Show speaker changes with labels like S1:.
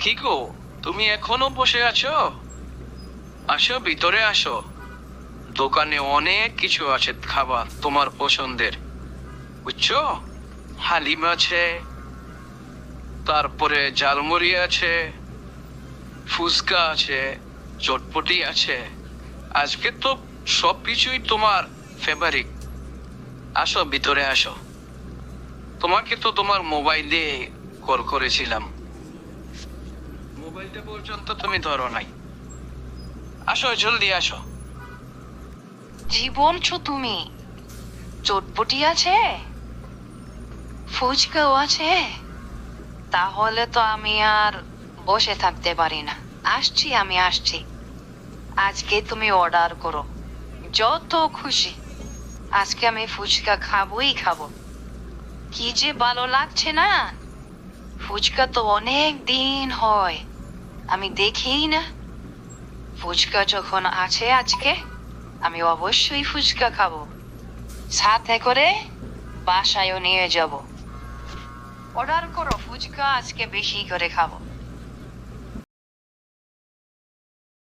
S1: কি গো, তুমি এখনো বসে আছো? আসো, ভিতরে আসো। দোকানে অনেক কিছু আছে খাবার তোমার পছন্দের, বুঝছো? হালিম আছে, তারপরে ঝালমুড়ি আছে, ফুচকা আছে, চটপটি আছে। আজকে তো সবকিছুই তোমার ফেভারিট। আসো, ভিতরে আসো। তোমাকে তো তোমার মোবাইলে কল করেছিলাম, মোবাইলটা পর্যন্ত তুমি ধরো নাই। আসো, জলদি আসো।
S2: জি বলছো তুমি? চটপটি আছে, ফুচকাও আছে? তাহলে তো আমি আর বসে থাকতে পারি না। আমি আসছি। আজকে তুমি অর্ডার করো, যত খুশি। আজকে আমি ফুচকা খাবোই খাবো। কি যে ভালো লাগছে না! ফুচকা তো অনেক দিন হয় আমি দেখিই না। ফুচকা যখন আছে আজকে, আমি অবশ্যই ফুচকা খাবো, সাথে করে বাসায়ও নিয়ে যাব। অর্ডার করো ফুচকা, আজকে বেশি করে খাবো।